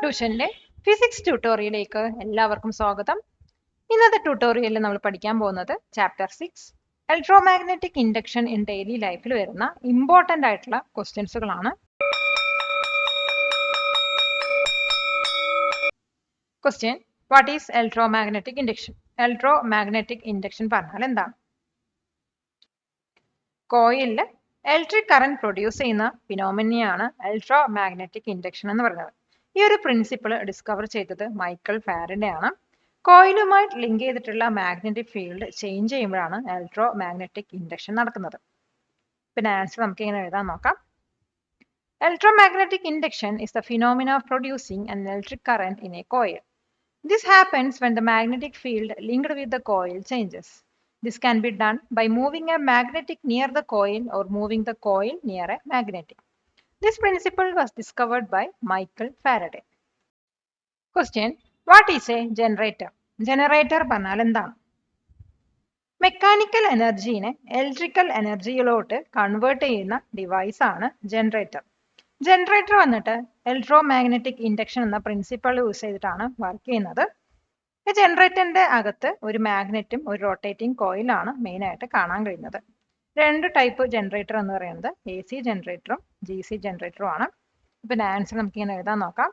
ട്യൂഷനിലെ physics ട്യൂട്ടോറിയലിലേക്ക് എല്ലാവർക്കും സ്വാഗതം. ഇന്നത്തെ ട്യൂട്ടോറിയലിൽ നമ്മൾ പഠിക്കാൻ പോകുന്നത് chapter 6 electromagnetic induction in daily ലൈഫിൽ വരുന്ന ഇമ്പോർട്ടൻ്റ് ആയിട്ടുള്ള ക്വസ്റ്റ്യൻസുകളാണ്. Question: what is electromagnetic induction? Electromagnetic induction പറഞ്ഞാൽ എന്താണ്? കോയിലിൽ ഇലക്ട്രിക് കറന്റ് പ്രൊഡ്യൂസ് ചെയ്യുന്ന ഫിനോമിനയാണ് ഇലക്ട്രോമാഗ്നറ്റിക് ഇൻഡക്ഷൻ എന്ന് പറയുന്നത്. ഈ ഒരു പ്രിൻസിപ്പിൾ ഡിസ്കവർ ചെയ്തത് മൈക്കൽ ഫാരഡേ ആണ്. കോയിലുമായിട്ട് ലിങ്ക് ചെയ്തിട്ടുള്ള മാഗ്നറ്റിക് ഫീൽഡ് ചേഞ്ച് ചെയ്യുമ്പോഴാണ് ഇലക്ട്രോമാഗ്നറ്റിക് ഇൻഡക്ഷൻ നടക്കുന്നത്. പിന്നെ ആൻസർ നമുക്ക് ഇങ്ങനെ എഴുതാൻ നോക്കാം. Electromagnetic induction is the phenomena of producing an electric current in a coil. This happens when the magnetic field linked with the coil changes. This can be done by moving a magnetic near the coil or moving the coil near a magnetic. This principle was discovered by Michael Faraday. Question: what is a generator? Generator പറഞ്ഞാൽ എന്താണ്? Mechanical എനർജീനെ electrical എനർജിയിലോട്ട് convert ചെയ്യുന്ന device ആണ് generator. Generator വന്നിട്ട് electromagnetic induction എന്ന principal use ചെയ്തിട്ടാണ് work ചെയ്യുന്നത്. ജനറേറ്ററിന്റെ അകത്ത് ഒരു മാഗ്നറ്റും ഒരു റൊട്ടേറ്റിംഗ് കോയിലാണ് മെയിൻ ആയിട്ട് കാണാൻ കഴിയുന്നത്. രണ്ട് ടൈപ്പ് ജനറേറ്റർ എന്ന് പറയുന്നത് AC ജനറേറ്ററും GC ജനറേറ്ററും ആണ്. പിന്നെ ആൻസർ നമുക്ക് ഇങ്ങനെ എഴുതാൻ നോക്കാം.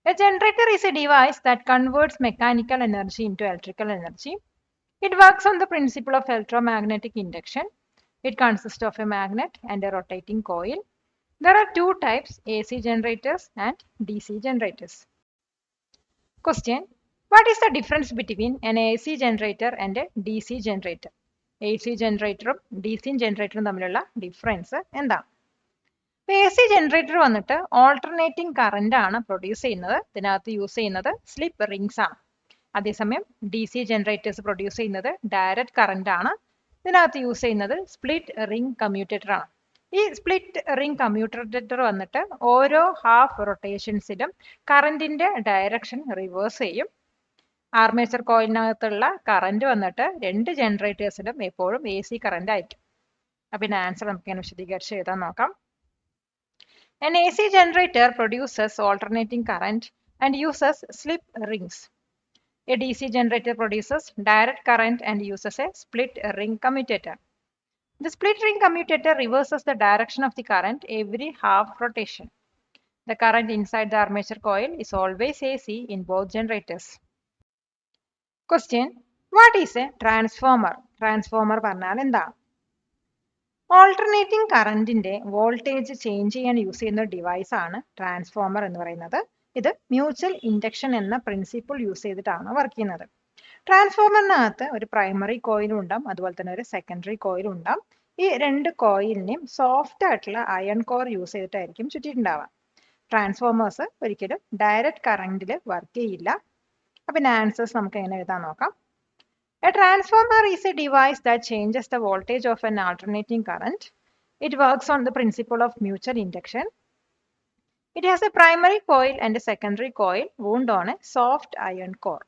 A generator is a device that converts mechanical energy into electrical energy. It works on the principle of electromagnetic induction. It consists of a magnet and a rotating coil. There are two types, AC generators and DC generators. Question: what is the difference between an AC generator and a DC generator? AC generator DC generator തമ്മിലുള്ള difference എന്താണ്? AC generator വന്നിട്ട് alternating current ആണ് produce ചെയ്യുന്നത്. ഇതിനകത്ത് use ചെയ്യുന്നത് slip rings ആണ്. അതേസമയം DC generators produce ചെയ്യുന്നത് ഡയറക്റ്റ് കറന്റ് ആണ്. ഇതിനകത്ത് യൂസ് ചെയ്യുന്നത് സ്പ്ലിറ്റ് റിംഗ് കമ്മ്യൂട്ടേറ്റർ ആണ്. ഈ സ്പ്ലിറ്റ് റിംഗ് കമ്മ്യൂട്ടേറ്റർ വന്നിട്ട് ഓരോ ഹാഫ് റൊട്ടേഷൻസിലും കറന്റിന്റെ ഡയറക്ഷൻ റിവേഴ്സ് ചെയ്യും. ആർമേച്ചർ കോയിലിനകത്തുള്ള കറന്റ് വന്നിട്ട് രണ്ട് ജനറേറ്റേഴ്സിലും എപ്പോഴും AC കറന്റ് ആയിരിക്കും. പിന്നെ ആൻസർ നമുക്ക് ഇങ്ങനെ വിശദീകരിച്ച് എഴുതാൻ നോക്കാം. An AC generator produces alternating current and uses slip rings. A DC generator produces direct current and uses a split ring commutator. The split ring commutator reverses the direction of the current every half rotation. The current inside the armature coil is always AC in both generators. Question: what is a transformer? Transformer പറഞ്ഞാൽ എന്താണ്? Alternating കറന്റിന്റെ voltage change ചെയ്യാൻ use ചെയ്യുന്ന device ആണ് transformer എന്ന് പറയുന്നത്. ഇത് mutual induction എന്ന പ്രിൻസിപ്പിൾ യൂസ് ചെയ്തിട്ടാണ് വർക്ക് ചെയ്യുന്നത്. ട്രാൻസ്ഫോമറിനകത്ത് ഒരു പ്രൈമറി കോയിലും ഉണ്ടാവും, അതുപോലെ തന്നെ ഒരു സെക്കൻഡറി കോയിലും ഉണ്ടാവും. ഈ രണ്ട് കോയിലിനെയും സോഫ്റ്റ് ആയിട്ടുള്ള അയൺ കോർ യൂസ് ചെയ്തിട്ടായിരിക്കും ചുറ്റിയിട്ടുണ്ടാവുക. ട്രാൻസ്ഫോമേഴ്സ് ഒരിക്കലും ഡയറക്റ്റ് കറന്റിൽ വർക്ക് ചെയ്യില്ല. പിന്നെ ആൻസേഴ്സ് നമുക്ക് എങ്ങനെ എഴുതാൻ നോക്കാം. A transformer is a device that changes the voltage of an alternating current. It works on the principle of mutual induction. It has a primary coil and a secondary coil wound on a soft iron core.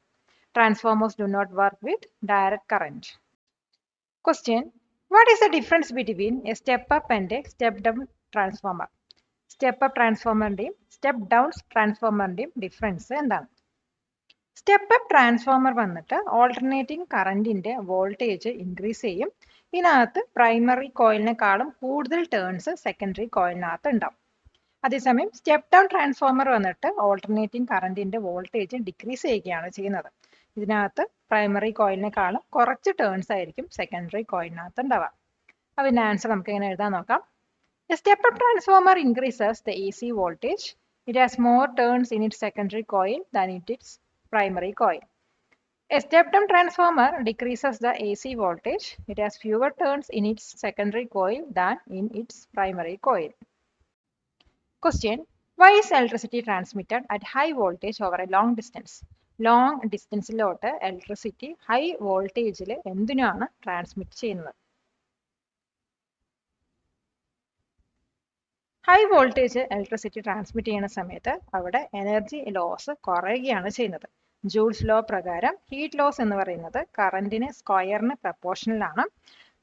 Transformers do not work with direct current. Question: what is the difference between a step-up and a step-down transformer? Step-up transformerന്റെയും step-down transformerന്റെയും difference എന്താണ്? Step transformer വന്നിട്ട് alternating കറന്റിന്റെ voltage increase ചെയ്യും. ഇതിനകത്ത് primary കോയിലിനെക്കാളും കൂടുതൽ turns secondary കോയിലിനകത്ത് ഉണ്ടാവും. അതേസമയം സ്റ്റെപ്പ് ഡൗൺ ട്രാൻസ്ഫോമർ വന്നിട്ട് ഓൾട്ടർനേറ്റിംഗ് കറന്റിന്റെ വോൾട്ടേജ് ഡിക്രീസ് ചെയ്യുകയാണ് ചെയ്യുന്നത്. ഇതിനകത്ത് പ്രൈമറി കോയിലിനെക്കാളും കുറച്ച് ടേൺസ് ആയിരിക്കും സെക്കൻഡറി കോയിലിനകത്ത് ഉണ്ടാവുക. അതിന്റെ ആൻസർ നമുക്ക് ഇങ്ങനെ എഴുതാൻ നോക്കാം. Step up transformer increases the AC voltage. It has more turns in its secondary coil than in its primary coil. A step-down transformer decreases the AC voltage. It has fewer turns in its secondary coil than in its primary coil. Question: why is electricity transmitted at high voltage over a long distance? Long distanceലോട്ട് electricity high voltageൽ എന്തിനാണ് transmit ചെയ്യുന്നത്? High voltage electricity transmit ചെയ്യുന്ന സമയത്ത് അവിടെ energy loss കുറയുകയാണ് ചെയ്യുന്നത്. Joule's law പ്രകാരം heat loss എന്ന് പറയുന്നത് കറന്റിന് സ്ക്വയറിന് പ്രപ്പോർഷണൽ ആണ്.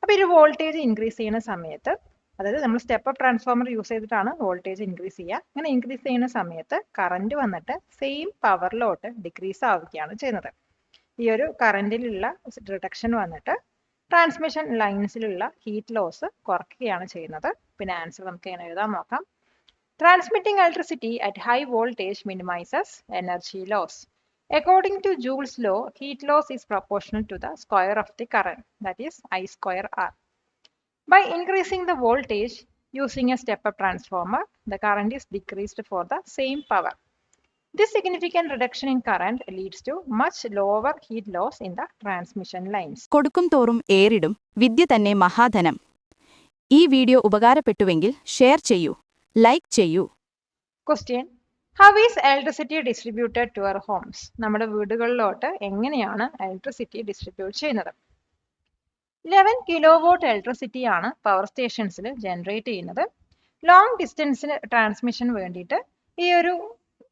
അപ്പോൾ ഒരു വോൾട്ടേജ് ഇൻക്രീസ് ചെയ്യുന്ന സമയത്ത് അതായത് നമ്മൾ സ്റ്റെപ്പ് അപ്പ് ട്രാൻസ്ഫോമർ യൂസ് ചെയ്തിട്ടാണ് വോൾട്ടേജ് ഇൻക്രീസ് ചെയ്യുക. അങ്ങനെ ഇൻക്രീസ് ചെയ്യുന്ന സമയത്ത് കറന്റ് വന്നിട്ട് സെയിം പവറിലോട്ട് ഡിക്രീസ് ആവുകയാണ് ചെയ്യുന്നത്. ഈ ഒരു കറന്റിലുള്ള റിഡക്ഷൻ വന്നിട്ട് ട്രാൻസ്മിഷൻ ലൈൻസിലുള്ള ഹീറ്റ് ലോസ് കുറയ്ക്കുകയാണ് ചെയ്യുന്നത്. പിന്നെ ആൻസർ നമുക്ക് എങ്ങനെ എഴുതാൻ നോക്കാം. Transmitting electricity at high voltage minimizes energy loss. According to Joule's law, heat loss is proportional to the square of the current, that is I square R. By increasing the voltage using a step-up transformer, the current is decreased for the same power. This significant reduction in current leads to much lower heat loss in the transmission lines. കൊടുക്കും തോറും ഏറിടും വിദ്യ തന്നെ മഹാധനം. ഈ video ഉപകാരപ്പെട്ടുവെങ്കിൽ share ചെയ്യൂ, like ചെയ്യൂ. Question: How is electricity distributed to our homes? നമ്മുടെ വീടുകളിലോട്ട് എങ്ങനെയാണ് electricity distribute ചെയ്യുന്നത്? 11 kilowatt electricity ആണ് പവർ സ്റ്റേഷൻസിൽ ജനറേറ്റ് ചെയ്യുന്നത്. ലോങ് ഡിസ്റ്റൻസിന് ട്രാൻസ്മിഷൻ വേണ്ടിയിട്ട് ഈ ഒരു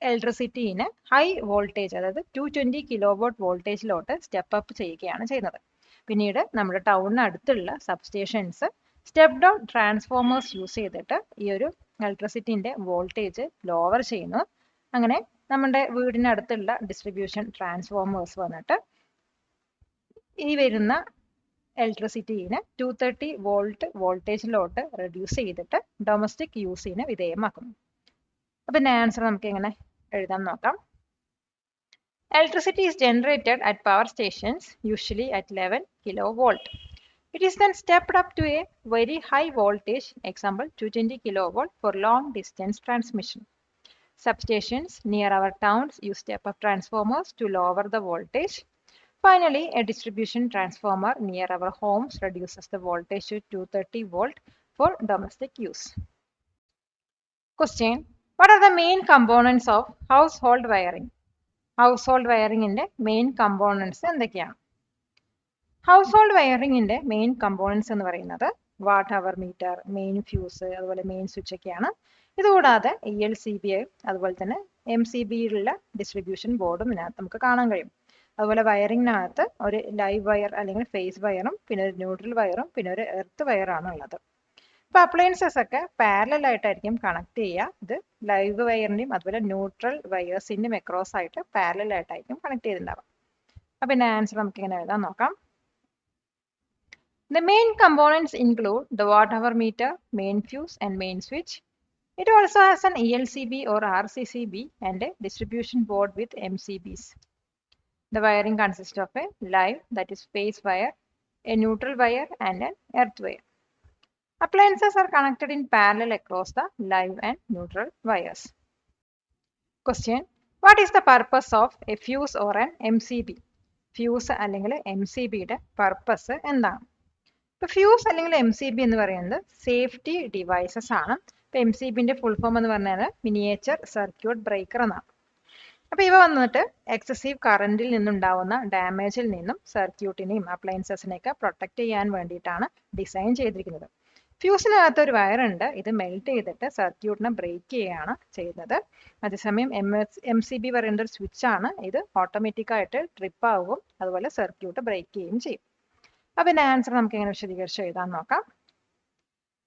ഇലക്ട്രിസിറ്റിനെ ഹൈ വോൾട്ടേജ്, അതായത് 220 കിലോവാട്ട് വോൾട്ടേജിലോട്ട് സ്റ്റെപ്പ് അപ്പ് ചെയ്യുകയാണ് ചെയ്യുന്നത്. പിന്നീട് നമ്മുടെ ടൗണിന് അടുത്തുള്ള substations step down transformers use ചെയ്തിട്ട് ഈ ഒരു ഇലക്ട്രിസിറ്റിന്റെ വോൾട്ടേജ് ലോവർ ചെയ്യുന്നു. അങ്ങനെ നമ്മുടെ വീടിനടുത്തുള്ള ഡിസ്ട്രിബ്യൂഷൻ ട്രാൻസ്ഫോമേഴ്സ് വന്നിട്ട് ഈ വരുന്ന ഇലക്ട്രിസിറ്റിനെ 230 വോൾട്ട് വോൾട്ടേജിലോട്ട് റെഡ്യൂസ് ചെയ്തിട്ട് ഡൊമസ്റ്റിക് യൂസിന് വിധേയമാക്കുന്നു. അപ്പൊ ഇതിന്റെ ആൻസർ നമുക്ക് എങ്ങനെ എഴുതാൻ നോക്കാം. Electricity is generated at power stations, usually at 11 kilovolt. It is then stepped up to a very high voltage, example 220 kilovolt, for long distance transmission. Substations near our towns use step-up transformers to lower the voltage. Finally, a distribution transformer near our homes reduces the voltage to 230 volt for domestic use. Question: What are the main components of household wiring? Household wiring in the main components എന്തൊക്കെയാണ്? House വയറിങ്ങിന്റെ main components എന്ന് പറയുന്നത് watt hour meter, main fuse, അതുപോലെ main switch ഒക്കെയാണ്. ഇതുകൂടാതെ ELCB, അതുപോലെ തന്നെ MCBയിലുള്ള distribution ബോർഡും ഇതിനകത്ത് നമുക്ക് കാണാൻ കഴിയും. അതുപോലെ വയറിങ്ങിനകത്ത് ഒരു ലൈവ് വയർ അല്ലെങ്കിൽ ഫേസ് വയറും പിന്നെ ഒരു ന്യൂട്രൽ വയറും പിന്നെ ഒരു എർത്ത് വയറാണ് ഉള്ളത്. ഇപ്പൊ അപ്ലയൻസസ് ഒക്കെ പാരലൽ ആയിട്ടായിരിക്കും കണക്ട് ചെയ്യുക. ഇത് ലൈവ് വയറിന്റെയും അതുപോലെ ന്യൂട്രൽ വയേഴ്സിന്റെയും അക്രോസ് ആയിട്ട് പാരലൽ ആയിട്ടായിരിക്കും കണക്ട് ചെയ്തിട്ടുണ്ടാവുക. അപ്പൊ ഇതിന്റെ ആൻസർ നമുക്ക് ഇങ്ങനെ എഴുതാൻ നോക്കാം. The main components include the watt hour meter, main fuse and main switch. It also has an ELCB or RCCB and a distribution board with MCBs. The wiring consists of a live, that is phase wire, a neutral wire and an earth wire. Appliances are connected in parallel across the live and neutral wires. Question: What is the purpose of a fuse or an MCB? Fuse അല്ലെങ്കിൽ MCBയുടെ purpose എന്താണ്? ഇപ്പൊ fuse അല്ലെങ്കിൽ MCB എന്ന് പറയുന്നത് safety devices ആണ്. ഇപ്പൊ MCBന്റെ full form എന്ന് പറഞ്ഞാൽ മിനിയേച്ചർ സർക്യൂട്ട് ബ്രേക്കർ എന്നാണ്. അപ്പൊ ഇവ വന്നിട്ട് എക്സസീവ് കറന്റിൽ നിന്നുണ്ടാവുന്ന ഡാമേജിൽ നിന്നും സർക്യൂട്ടിനെയും അപ്ലയൻസസിനെയൊക്കെ പ്രൊട്ടക്ട് ചെയ്യാൻ വേണ്ടിയിട്ടാണ് ഡിസൈൻ ചെയ്തിരിക്കുന്നത്. ഫ്യൂസിനകത്ത് ഒരു വയർ ഉണ്ട്, ഇത് മെൽറ്റ് ചെയ്തിട്ട് സർക്യൂട്ടിനെ ബ്രേക്ക് ചെയ്യുകയാണ് ചെയ്യുന്നത്. അതേസമയം MCB പറയുന്ന ഒരു സ്വിച്ച് ആണ്, ഇത് ഓട്ടോമാറ്റിക് ആയിട്ട് ട്രിപ്പ് ആവുകയും അതുപോലെ സർക്യൂട്ട് ബ്രേക്ക് ചെയ്യുകയും ചെയ്യും. അപ്പൊ ഇതിന്റെ ആൻസർ നമുക്ക് എങ്ങനെ വിശദീകരിച്ച് എഴുതാൻ നോക്കാം.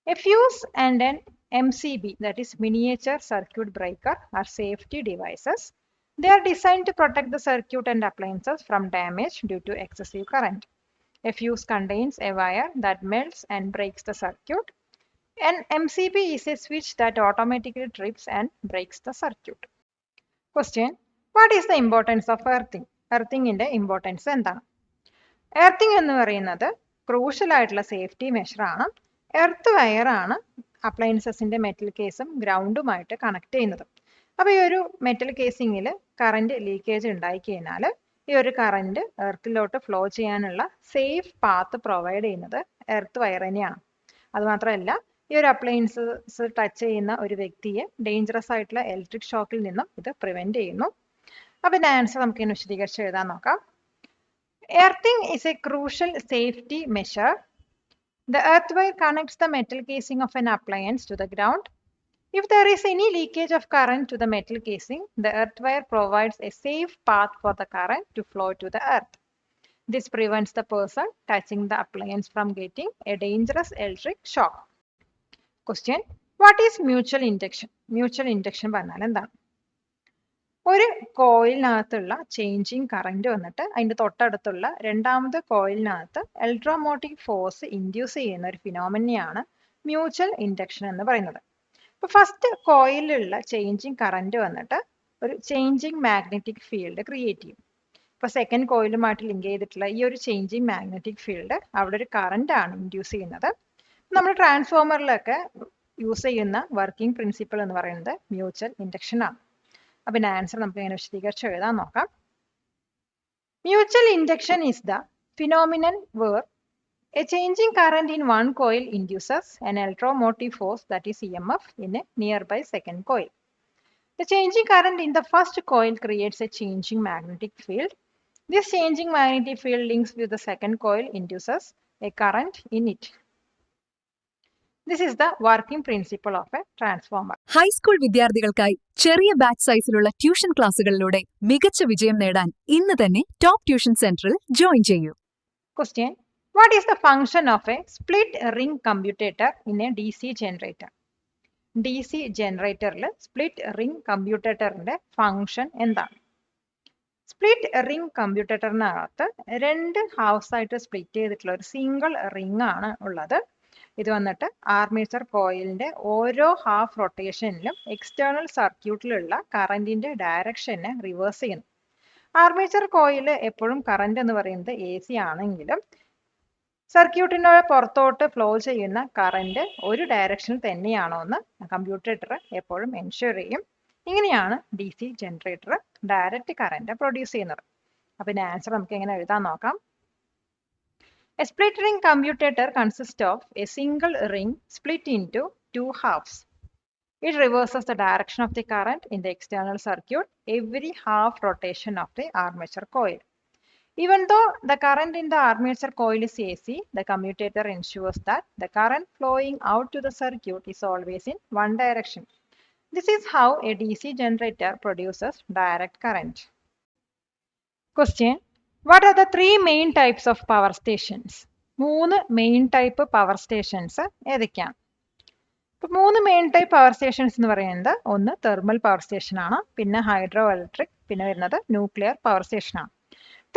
A fuse and an MCB, that is miniature circuit breaker, are safety devices. They are designed to protect the circuit and appliances from damage due to excessive current. A fuse contains a wire that melts and breaks the circuit. An MCB is a switch that automatically trips and breaks the circuit. Question: What is the importance of earthing? Earthing ന്റെ importance എന്താണ്? Earthing എന്ന് പറയുന്നത് crucial ആയിട്ടുള്ള safety measure ആണ്. Earth wire ആണ് അപ്ലയൻസസിന്റെ metal കേസും ഗ്രൗണ്ടുമായിട്ട് connect ചെയ്യുന്നത്. അപ്പൊ ഈ ഒരു മെറ്റൽ കേസിങ്ങിൽ കറന്റ് ലീക്കേജ് ഉണ്ടായി കഴിഞ്ഞാൽ ഈ ഒരു കറന്റ് എർത്തിലോട്ട് ഫ്ലോ ചെയ്യാനുള്ള സേഫ് പാത്ത് പ്രൊവൈഡ് ചെയ്യുന്നത് എർത്ത് വയർ തന്നെയാണ്. അതുമാത്രമല്ല, ഈ ഒരു അപ്ലയൻസസ് ടച്ച് ചെയ്യുന്ന ഒരു വ്യക്തിയെ ഡേഞ്ചറസ് ആയിട്ടുള്ള ഇലക്ട്രിക് ഷോക്കിൽ നിന്നും ഇത് പ്രിവെന്റ് ചെയ്യുന്നു. അപ്പൊ ഇതിന്റെ ആൻസർ നമുക്ക് ഇനി വിശദീകരിച്ച് എഴുതാൻ നോക്കാം. Earthing is a crucial safety measure. The earth wire connects the metal casing of an appliance to the ground. If there is any leakage of current to the metal casing, the earth wire provides a safe path for the current to flow to the earth. This prevents the person touching the appliance from getting a dangerous electric shock. Question, what is mutual induction? Mutual induction പറഞ്ഞാൽ എന്താണ്? ഒരു കോയിലിനകത്തുള്ള changing current വന്നിട്ട് അതിന്റെ തൊട്ടടുത്തുള്ള രണ്ടാമത്തെ കോയിലിനകത്ത് electromotive force induce ചെയ്യുന്ന ഒരു ഫിനോമിനയാണ് mutual induction എന്ന് പറയുന്നത്. ഇപ്പൊ ഫസ്റ്റ് കോയിലുള്ള ചേഞ്ചിങ് കറന്റ് വന്നിട്ട് ഒരു ചേഞ്ചിങ് മാഗ്നറ്റിക് ഫീൽഡ് ക്രിയേറ്റ് ചെയ്യും. ഇപ്പൊ സെക്കൻഡ് കോയിലുമായിട്ട് ലിങ്ക് ചെയ്തിട്ടുള്ള ഈ ഒരു ചേഞ്ചിങ് മാഗ്നറ്റിക് ഫീൽഡ് അവിടെ ഒരു കറന്റ് ആണ് ഇൻഡ്യൂസ് ചെയ്യുന്നത്. നമ്മൾ ട്രാൻസ്ഫോമറിലൊക്കെ യൂസ് ചെയ്യുന്ന വർക്കിംഗ് പ്രിൻസിപ്പിൾ എന്ന് പറയുന്നത് മ്യൂച്വൽ ഇൻഡക്ഷൻ ആണ്. അപ്പൊ ഇതിന്റെ ആൻസർ നമുക്ക് ഇങ്ങനെ വിശദീകരിച്ച് എഴുതാൻ നോക്കാം. Mutual induction is the phenomenon where a changing current in one coil induces an electromotive force, that is EMF, in a nearby second coil. The changing current in the first coil creates a changing magnetic field. This changing magnetic field links with the second coil induces a current in it. This is the working principle of a transformer. High school വിദ്യാർത്ഥികൾക്കായി ചെറിയ batch സൈസിലുള്ള tuition ക്ലാസുകളിലൂടെ മികച്ച വിജയം നേടാൻ ഇന്ന് തന്നെ top tuition സെന്ററിൽ join ചെയ്യൂ. Question, what is the function of a split ring commutator in a DC generator? DC generatorൽ സ്പ്ലിറ്റ് റിംഗ് കമ്പ്യൂട്ടേറ്ററിന്റെ ഫംഗ്ഷൻ എന്താണ്? സ്പ്ലിറ്റ് റിംഗ് കമ്പ്യൂട്ടേറ്ററിനകത്ത് രണ്ട് ഹൗസ് ആയിട്ട് സ്പ്ലിറ്റ് ചെയ്തിട്ടുള്ള ഒരു സിംഗിൾ റിംഗ് ആണ് ഉള്ളത്. ഇത് വന്നിട്ട് ആർമേച്ചർ കോയിലിന്റെ ഓരോ ഹാഫ് റൊട്ടേഷനിലും എക്സ്റ്റേണൽ സർക്യൂട്ടിലുള്ള കറന്റിന്റെ ഡയറക്ഷനെ റിവേഴ്സ് ചെയ്യുന്നു. ആർമേച്ചർ കോയിൽ എപ്പോഴും കറന്റ് എന്ന് പറയുന്നത് AC ആണെങ്കിലും സർക്യൂട്ടിന്റെ പുറത്തോട്ട് ഫ്ലോ ചെയ്യുന്ന കറന്റ് ഒരു ഡയറക്ഷനിൽ തന്നെയാണോ എന്ന് കമ്പ്യൂട്ടേറ്റർ എപ്പോഴും എൻഷുർ ചെയ്യും. ഇങ്ങനെയാണ് DC generator direct current produce ചെയ്യുന്നത്. അപ്പൊ ഇതിന്റെ ആൻസർ നമുക്ക് എങ്ങനെ എഴുതാൻ നോക്കാം. A split ring commutator consists of a single ring split into two halves. It reverses the direction of the current in the external circuit every half rotation of the armature coil. Even though the current in the armature coil is AC, the commutator ensures that the current flowing out to the circuit is always in one direction. This is how a DC generator produces direct current. Question, what are the three main types of power stations? മൂന്ന് main type power stations ഏതൊക്കെയാണ്? ഇപ്പൊ മൂന്ന് main type power stations എന്ന് പറയുന്നത് ഒന്ന് thermal power station ആണ്, പിന്നെ hydro electric, പിന്നെ വരുന്നത് ന്യൂക്ലിയർ പവർ സ്റ്റേഷൻ ആണ്.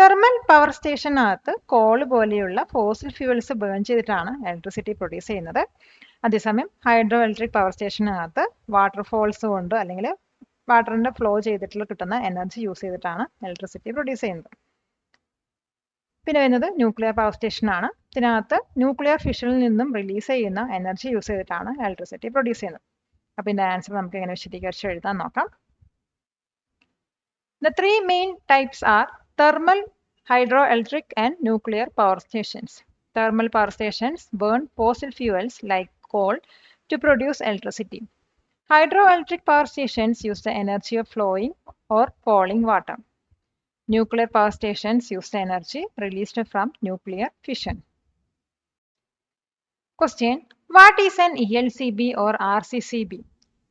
തെർമൽ പവർ സ്റ്റേഷനകത്ത് കോൾ പോലെയുള്ള ഫോസിൽ ഫ്യൂവൽസ് ബേൺ ചെയ്തിട്ടാണ് ഇലക്ട്രിസിറ്റി പ്രൊഡ്യൂസ് ചെയ്യുന്നത്. അതേസമയം ഹൈഡ്രോ ഇലക്ട്രിക് പവർ സ്റ്റേഷനകത്ത് വാട്ടർഫോൾസ് കൊണ്ട് അല്ലെങ്കിൽ വാട്ടറിന്റെ ഫ്ലോ ചെയ്തിട്ടുള്ള കിട്ടുന്ന എനർജി യൂസ് ചെയ്തിട്ടാണ് ഇലക്ട്രിസിറ്റി പ്രൊഡ്യൂസ് ചെയ്യുന്നത്. പിന്നെ വരുന്നത് ന്യൂക്ലിയർ പവർ സ്റ്റേഷൻ ആണ്. ഇതിനകത്ത് ന്യൂക്ലിയർ ഫിഷനിൽ നിന്നും റിലീസ് ചെയ്യുന്ന എനർജി യൂസ് ചെയ്തിട്ടാണ് ഇലക്ട്രിസിറ്റി പ്രൊഡ്യൂസ് ചെയ്യുന്നത്. അപ്പൊ ഇതിന്റെ ആൻസർ നമുക്ക് എങ്ങനെ വിശദീകരിച്ച് എഴുതാൻ നോക്കാം. The three main types are thermal, hydroelectric and nuclear power stations. Thermal power stations burn fossil fuels like coal to produce electricity. Hydroelectric power stations use the energy of flowing or falling water. Nuclear power stations use the energy released from nuclear fission. Question, what is an ELCB or RCCB?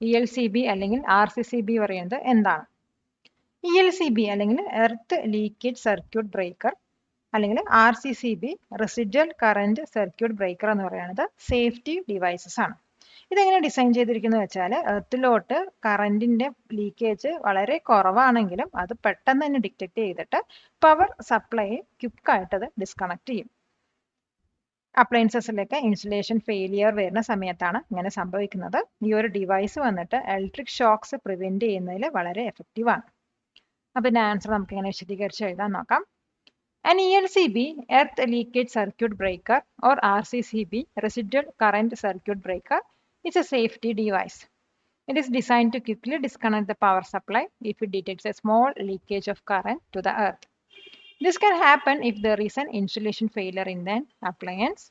ELCB അല്ലെങ്കിൽ RCCB പറയുന്നത് എന്താണ്? ELCB അല്ലെങ്കിൽ earth leakage circuit breaker അല്ലെങ്കിൽ RCCB residual current circuit breaker എന്ന് പറയുന്നത് safety devices ആണ്. ഇതെങ്ങനെ design ചെയ്തിരിക്കുന്നത് വെച്ചാൽ എർത്തിലോട്ട് കറന്റിന്റെ ലീക്കേജ് വളരെ കുറവാണെങ്കിലും അത് പെട്ടെന്ന് തന്നെ ഡിറ്റക്ട് ചെയ്തിട്ട് പവർ സപ്ലൈ ക്വിക്കായിട്ട് അത് ഡിസ്കണക്ട് ചെയ്യും. അപ്ലയൻസസിലൊക്കെ ഇൻസുലേഷൻ ഫെയിലിയർ വരുന്ന സമയത്താണ് ഇങ്ങനെ സംഭവിക്കുന്നത്. ഈ ഒരു ഡിവൈസ് വന്നിട്ട് ഇലക്ട്രിക് ഷോക്സ് പ്രിവെന്റ് ചെയ്യുന്നതിൽ വളരെ എഫക്റ്റീവ് ആണ്. അപ്പൊ ഇതിന്റെ ആൻസർ നമുക്ക് ഇങ്ങനെ വിശദീകരിച്ച് എഴുതാൻ നോക്കാം. An ELCB, earth leakage circuit breaker, or RCCB, residual current circuit breaker, is a safety device. It is designed to quickly disconnect the power supply if it detects a small leakage of current to the earth. This can happen if there is an insulation failure in the appliance.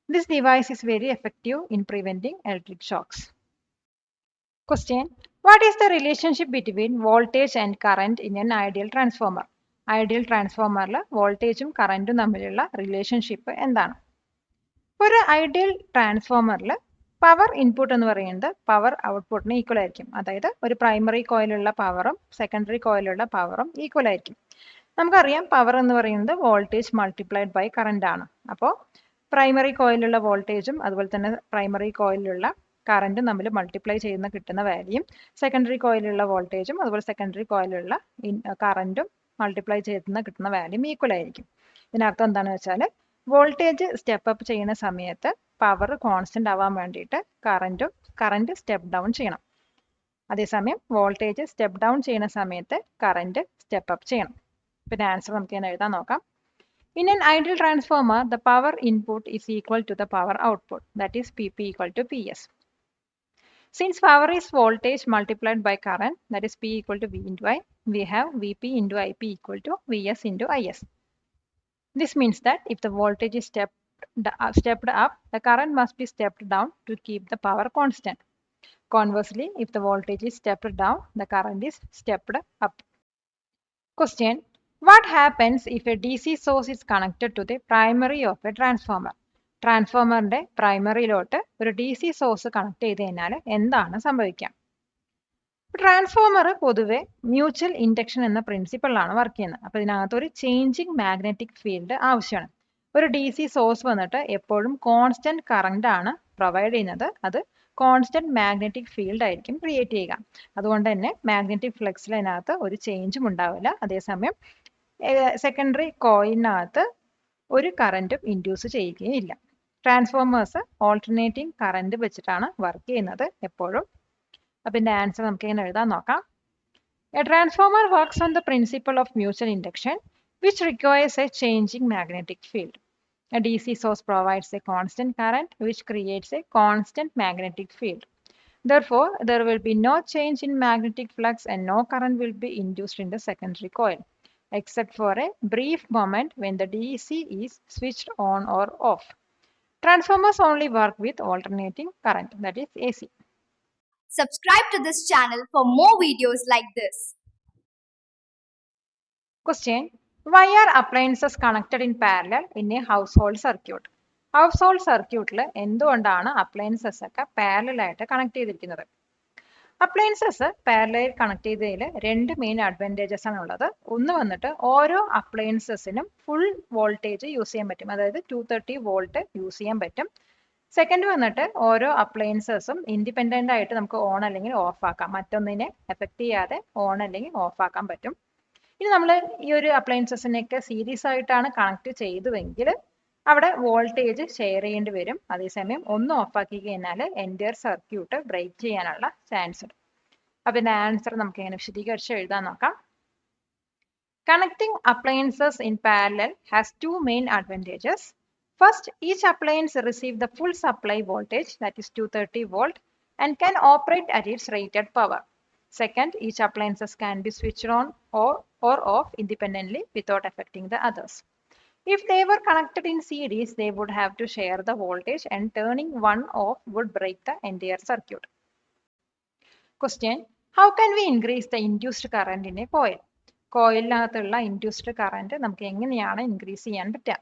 This device is very effective in preventing electric shocks. Question, what is the relationship between voltage and current in an ideal transformer? Ideal ട്രാൻസ്ഫോമറിൽ വോൾട്ടേജും കറന്റും തമ്മിലുള്ള relationship എന്താണ്? ഒരു ideal ട്രാൻസ്ഫോമറിൽ power input എന്ന് പറയുന്നത് power ഔട്ട്പുട്ടിന് equal ആയിരിക്കും. അതായത് ഒരു പ്രൈമറി കോയിലുള്ള പവറും സെക്കൻഡറി കോയിലുള്ള പവറും ഈക്വൽ ആയിരിക്കും. നമുക്കറിയാം പവർ എന്ന് പറയുന്നത് വോൾട്ടേജ് മൾട്ടിപ്ലൈഡ് ബൈ കറന്റ് ആണ്. അപ്പോൾ പ്രൈമറി കോയിലുള്ള വോൾട്ടേജും അതുപോലെ തന്നെ പ്രൈമറി കോയിലുള്ള കറൻറ്റും തമ്മിൽ മൾട്ടിപ്ലൈ ചെയ്യുന്ന കിട്ടുന്ന വാല്യൂയും സെക്കൻഡറി കോയിലുള്ള വോൾട്ടേജും അതുപോലെ സെക്കൻഡറി കോയിലുള്ള കറൻറ്റും മൾട്ടിപ്ലൈ ചെയ്യുന്ന കിട്ടുന്ന വാല്യൂം ഈക്വൽ ആയിരിക്കും. ഇതിനർത്ഥം എന്താണെന്ന് വെച്ചാൽ വോൾട്ടേജ് സ്റ്റെപ്പ് അപ്പ് ചെയ്യുന്ന സമയത്ത് പവർ കോൺസ്റ്റന്റ് ആവാൻ വേണ്ടിയിട്ട് കറന്റ് സ്റ്റെപ്പ് ഡൗൺ ചെയ്യണം. അതേസമയം വോൾട്ടേജ് സ്റ്റെപ്പ് ഡൗൺ ചെയ്യുന്ന സമയത്ത് കറന്റ് സ്റ്റെപ്പ് അപ്പ് ചെയ്യണം. പിന്നെ ആൻസർ നമുക്ക് ഞാൻ എഴുതാൻ നോക്കാം. In an ideal transformer, the power input is equal to the power output, that is PP equal to PS. Since power is voltage multiplied by current, that is P equal to V into I, we have VP into IP equal to VS into IS. This means that if the voltage is stepped up, the current must be stepped down to keep the power constant. Conversely, if the voltage is stepped down, the current is stepped up. Question: what happens if a DC source is connected to the primary of a transformer? ട്രാൻസ്ഫോമറിന്റെ പ്രൈമറിയിലോട്ട് ഒരു DC source connect ചെയ്ത് കഴിഞ്ഞാൽ എന്താണ് സംഭവിക്കുക? Transformer പൊതുവെ mutual induction എന്ന പ്രിൻസിപ്പിളിലാണ് work ചെയ്യുന്നത്. അപ്പോൾ ഇതിനകത്ത് ഒരു ചേഞ്ചിങ് മാഗ്നറ്റിക് ഫീൽഡ് ആവശ്യമാണ്. ഒരു DC സോഴ്സ് വന്നിട്ട് എപ്പോഴും കോൺസ്റ്റന്റ് കറന്റ് ആണ് പ്രൊവൈഡ് ചെയ്യുന്നത്. അത് കോൺസ്റ്റന്റ് മാഗ്നറ്റിക് ഫീൽഡ് ആയിരിക്കും ക്രിയേറ്റ് ചെയ്യുക. അതുകൊണ്ട് തന്നെ മാഗ്നറ്റിക് ഫ്ലക്സിൽ അതിനകത്ത് ഒരു ചേഞ്ചും ഉണ്ടാവില്ല. അതേസമയം സെക്കൻഡറി കോയിലിനകത്ത് ഒരു കറന്റും ഇൻഡ്യൂസ് ചെയ്യുകയില്ല. ട്രാൻസ്ഫോമേഴ്സ് ഓൾട്ടർനേറ്റിംഗ് കറന്റ് വെച്ചിട്ടാണ് വർക്ക് ചെയ്യുന്നത് എപ്പോഴും. അപ്പം ഇതിന്റെ ആൻസർ നമുക്ക് ഇങ്ങനെ എഴുതാൻ നോക്കാം. A transformer works on the principle of mutual induction which requires a changing magnetic field. A DC source provides a constant current which creates a constant magnetic field. Therefore, there will be no change in magnetic flux and no current will be induced in the secondary coil, except for a brief moment when the DC is switched on or off. Transformers only work with alternating current, that is AC. Subscribe to this channel for more videos like this. Question: why are appliances connected in parallel in a household circuit? Household സർക്യൂട്ടിൽ എന്തുകൊണ്ടാണ് appliances ഒക്കെ parallel ആയിട്ട് connect ചെയ്തിരിക്കുന്നത്? Appliances parallel connect ചെയ്തതിൽ രണ്ട് main advantages ആണ് ഉള്ളത്. ഒന്ന് വന്നിട്ട് ഓരോ അപ്ലയൻസസിനും ഫുൾ വോൾട്ടേജ് യൂസ് ചെയ്യാൻ പറ്റും, അതായത് 230 വോൾട്ട് യൂസ് ചെയ്യാൻ പറ്റും. സെക്കൻഡ് വന്നിട്ട് ഓരോ അപ്ലയൻസസും ഇൻഡിപെൻഡൻ്റ് ആയിട്ട് നമുക്ക് ഓൺ അല്ലെങ്കിൽ ഓഫ് ആക്കാം, മറ്റൊന്നിനെ എഫക്ട് ചെയ്യാതെ ഓൺ അല്ലെങ്കിൽ ഓഫ് ആക്കാൻ പറ്റും. ഇനി നമ്മൾ ഈ ഒരു അപ്ലയൻസസിനെയൊക്കെ സീരീസ് ആയിട്ടാണ് കണക്ട് ചെയ്തുവെങ്കിൽ അവിടെ വോൾട്ടേജ് ഷെയർ ചെയ്യേണ്ടി വരും. അതേസമയം ഒന്ന് ഓഫ് ആക്കി കഴിഞ്ഞാൽ എൻറ്റയർ സർക്യൂട്ട് ബ്രേക്ക് ചെയ്യാനുള്ള ചാൻസ് ഉണ്ട്. അപ്പം ഇതിന്റെ ആൻസർ നമുക്ക് ഇങ്ങനെ വിശദീകരിച്ച് എഴുതാൻ നോക്കാം. Connecting appliances in parallel has two main advantages. First, each appliance receive the full supply voltage, that is 230 volt, and can operate at its rated power. Second, each appliances can be switched on or off independently without affecting the others. If they were connected in series, they would have to share the voltage and turning one off would break the entire circuit. Question: how can we increase the induced current in a coil? കോയിലിനകത്തുള്ള induced current നമുക്ക് എങ്ങനെയാണ് increase ചെയ്യാൻ പറ്റുക?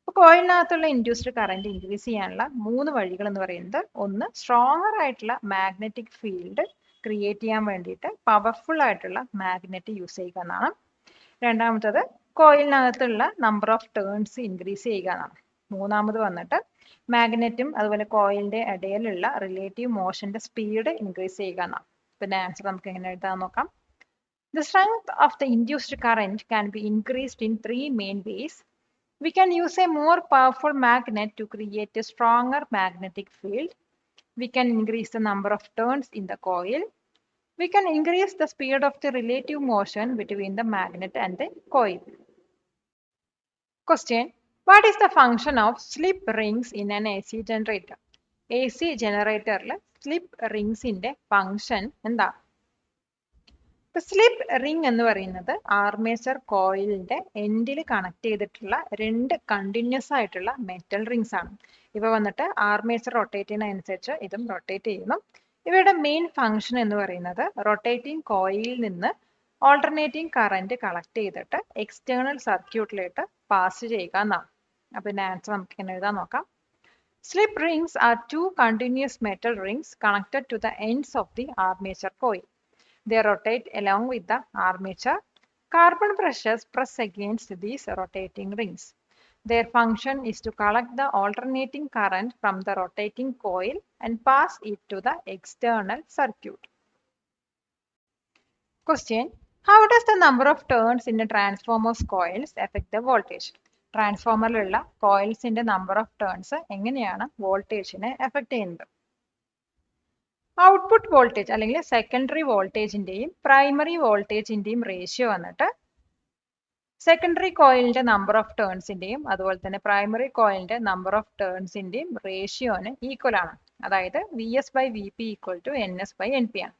അപ്പോൾ കോയിലിനകത്തുള്ള induced current increase ചെയ്യാനുള്ള 3 വഴികൾ എന്ന് പറയുന്നത്, ഒന്ന് സ്ട്രോങ്ങർ ആയിട്ടുള്ള മാഗ്നറ്റിക് ഫീൽഡ് ക്രിയേറ്റ് ചെയ്യാൻ വേണ്ടിയിട്ട് പവർഫുൾ ആയിട്ടുള്ള മാഗ്നറ്റ് യൂസ് ചെയ്യുക എന്നാണ്. രണ്ടാമത്തത് കോയിലിനകത്തുള്ള നമ്പർ ഓഫ് ടേൺസ് ഇൻക്രീസ് ചെയ്യുക എന്നാണ്. മൂന്നാമത് വന്നിട്ട് മാഗ്നറ്റും അതുപോലെ കോയിലിന്റെ ഇടയിലുള്ള റിലേറ്റീവ് മോഷന്റെ സ്പീഡ് ഇൻക്രീസ് ചെയ്യുക എന്നാണ്. പിന്നെ ആൻസർ നമുക്ക് എങ്ങനെ എഴുതാൻ നോക്കാം. The strength of the induced current can be increased in 3 main ways. We can use a more powerful magnet to create a stronger magnetic field. We can increase the number of turns in the coil. We can increase the speed of the relative motion between the magnet and the coil. Question: what is the function of slip rings in an AC generator? AC generatorൽ slip rings ന്റെ function എന്താ? Slip ring എന്ന് പറയുന്നത് armature കോയിലിന്റെ എൻഡിൽ connect ചെയ്തിട്ടുള്ള 2 continuous ആയിട്ടുള്ള metal rings ആണ്. ഇവ വന്നിട്ട് ആർമേച്ചർ റൊട്ടേറ്റ് ചെയ്യുന്നതനുസരിച്ച് ഇതും റൊട്ടേറ്റ് ചെയ്യുന്നു. ഇവയുടെ മെയിൻ ഫംഗ്ഷൻ എന്ന് പറയുന്നത് റൊട്ടേറ്റിംഗ് കോയിലിൽ നിന്ന് ഓൾട്ടർനേറ്റിംഗ് കറന്റ് കളക്ട് ചെയ്തിട്ട് എക്സ്റ്റേണൽ സർക്യൂട്ടിലേക്ക് പാസ് ചെയ്യുക എന്നാണ്. അപ്പൊ ഇതിന്റെ ആൻസർ നമുക്ക് ഇങ്ങനെ എഴുതാൻ നോക്കാം. Slip rings are 2 continuous metal rings connected to the ends of the armature coil. They rotate along with the armature. Carbon brushes press against these rotating rings. Their function is to collect the alternating current from the rotating coil and pass it to the external circuit. Question: how does the number of turns in a transformer's coils affect the voltage? ട്രാൻസ്ഫോമറിലുള്ള കോയിൽസിന്റെ number of turns എങ്ങനെയാണ് വോൾട്ടേജിനെ affect ചെയ്യുന്നത്? Output voltage അല്ലെങ്കിൽ secondary വോൾട്ടേജിന്റെയും primary വോൾട്ടേജിന്റെയും ratio വന്നിട്ട് secondary കോയിലിന്റെ നമ്പർ ഓഫ് ടേൺസിന്റെയും അതുപോലെ തന്നെ പ്രൈമറി കോയിലിന്റെ നമ്പർ ഓഫ് ടേൺസിന്റെയും റേഷ്യോന് ഈക്വൽ ആണ്. അതായത് VS/VP = NS/NP ആണ്.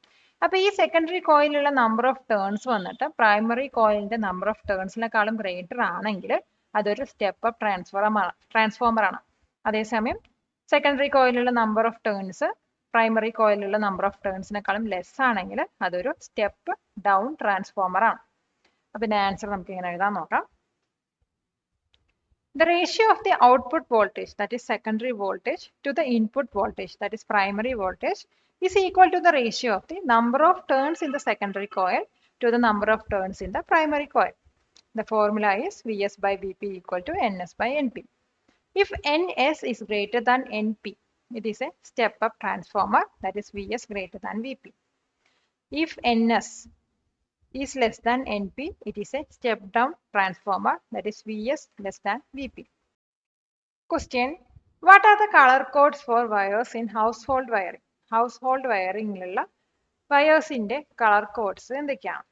അപ്പൊ ഈ സെക്കൻഡറി കോയിലുള്ള നമ്പർ ഓഫ് ടേൺസ് വന്നിട്ട് പ്രൈമറി കോയിലിന്റെ നമ്പർ ഓഫ് ടേൺസിനെക്കാളും ഗ്രേറ്റർ ആണെങ്കിൽ അതൊരു സ്റ്റെപ്പ് അപ്പ് ട്രാൻസ്ഫോമർ ആണ്. അതേസമയം സെക്കൻഡറി കോയിലുള്ള number of turns primary കോയിലുള്ള number of ടേൺസിനെക്കാളും less ആണെങ്കിൽ അതൊരു സ്റ്റെപ്പ് ഡൗൺ ട്രാൻസ്ഫോമർ ആണ്. അപ്പൊ ഇതിന്റെ ആൻസർ നമുക്ക് ഇങ്ങനെ എഴുതാൻ നോക്കാം. The ratio of the output voltage, that is secondary voltage, to the input voltage, that is primary voltage, is equal to the ratio of the number of turns in the secondary coil to the number of turns in the primary coil. The formula is VS/VP = NS/NP. If NS is greater than NP, it is a step-up transformer, that is VS greater than VP. If NS is less than NP, it is a step-down transformer, that is VS less than VP. Question: what are the color codes for wires in household wiring? Household wiring wires inde color codes എന്തൊക്കെയാണ്?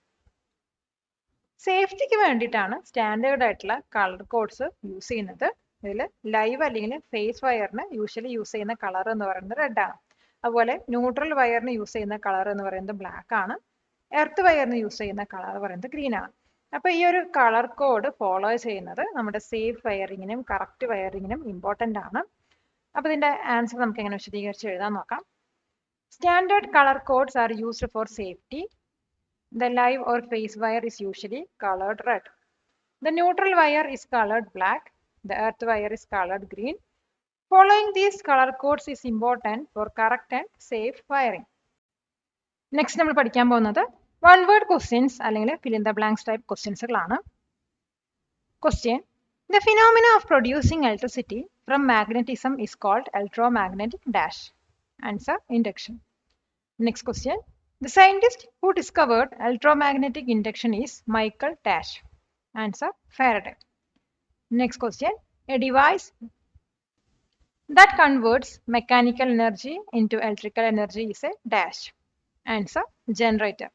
സേഫ്റ്റിക്ക് വേണ്ടിയിട്ടാണ് standard ആയിട്ടുള്ള colour codes use ചെയ്യുന്നത്. ഇതിൽ live അല്ലെങ്കിൽ face വയറിന് usually use ചെയ്യുന്ന colour എന്ന് പറയുന്നത് റെഡ് ആണ്. അതുപോലെ ന്യൂട്രൽ വയറിന് യൂസ് ചെയ്യുന്ന കളർ എന്ന് പറയുന്നത് ബ്ലാക്ക് ആണ്. എർത്ത് വയറിന് യൂസ് ചെയ്യുന്ന കളർ പറയുന്നത് ഗ്രീൻ ആണ്. അപ്പൊ ഈ ഒരു കളർ കോഡ് ഫോളോ ചെയ്യുന്നത് നമ്മുടെ സേഫ് വയറിങ്ങിനും കറക്റ്റ് വയറിങ്ങിനും ഇമ്പോർട്ടൻ്റ് ആണ്. അപ്പൊ ഇതിന്റെ ആൻസർ നമുക്ക് എങ്ങനെ വിശദീകരിച്ച് എഴുതാൻ നോക്കാം. Standard colour codes are used for safety. The live or phase wire is usually colored red. The neutral wire is colored black. The earth wire is colored green. Following these color codes is important for correct and safe wiring. Next നമ്മൾ പഠിക്കാൻ പോകുന്നത് one word questions അല്ലെങ്കിൽ fill in the blanks type questions കളാണ്. Question: the phenomena of producing electricity from magnetism is called electromagnetic dash. Answer: induction. Next question: the scientist who discovered electromagnetic induction is Michael Dash. Answer: Faraday. Next question: a device that converts mechanical energy into electrical energy is a dash. Answer: generator.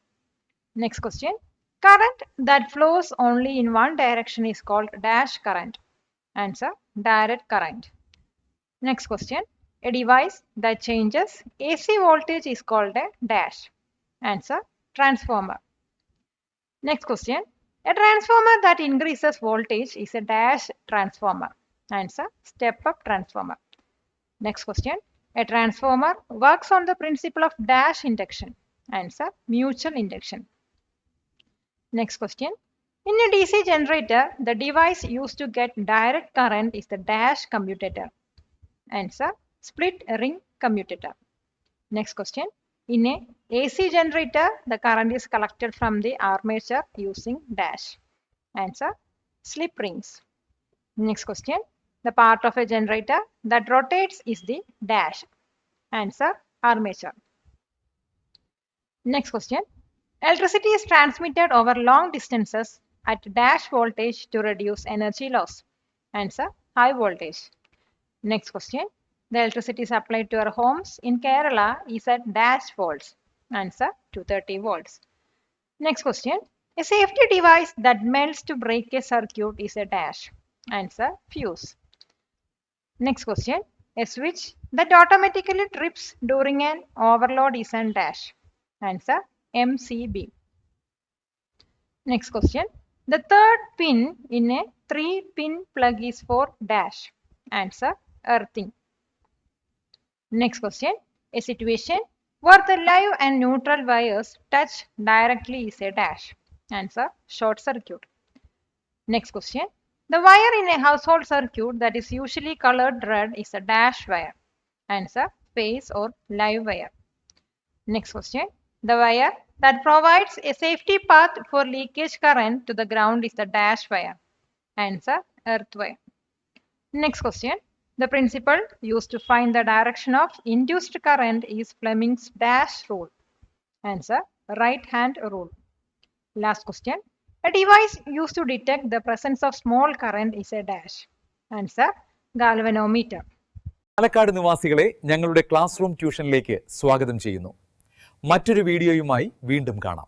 Next question: current that flows only in one direction is called dash current. Answer: direct current. Next question: a device that changes AC voltage is called a dash. Answer: transformer. Next question: a transformer that increases voltage is a dash transformer. Answer: step-up transformer. Next question: a transformer works on the principle of dash induction. Answer: mutual induction. Next question: in a DC generator, the device used to get direct current is the dash commutator. Answer: split ring commutator. Next question: in a AC generator, the current is collected from the armature using dash. Answer: slip rings. Next question: the part of a generator that rotates is the dash. Answer: armature. Next question: electricity is transmitted over long distances at dash voltage to reduce energy loss. Answer: high voltage. Next question: the electricity supplied to our homes in Kerala is at dash volts. Answer: 230 volts. Next question: a safety device that melts to break a circuit is a dash. Answer: fuse. Next question: a switch that automatically trips during an overload is a dash. Answer: MCB. Next question: the third pin in a 3-pin plug is for dash. Answer: earthing. Next question: a situation where the live and neutral wires touch directly is a dash. Answer: short circuit. Next question: the wire in a household circuit that is usually colored red is a dash wire. Answer: phase or live wire. Next question: the wire that provides a safety path for leakage current to the ground is the dash wire. Answer: earth wire. Next question. The principle used to find the direction of induced current is Fleming's dash rule. Answer, right hand rule. Last question. A device used to detect the presence of small current is a dash. Answer, galvanometer. Palakkad നിവാസികളെ ഞങ്ങളുടെ class room ട്യൂഷനിലേക്ക് സ്വാഗതം ചെയ്യുന്നു. മറ്റൊരു വീഡിയോയുമായി വീണ്ടും കാണാം.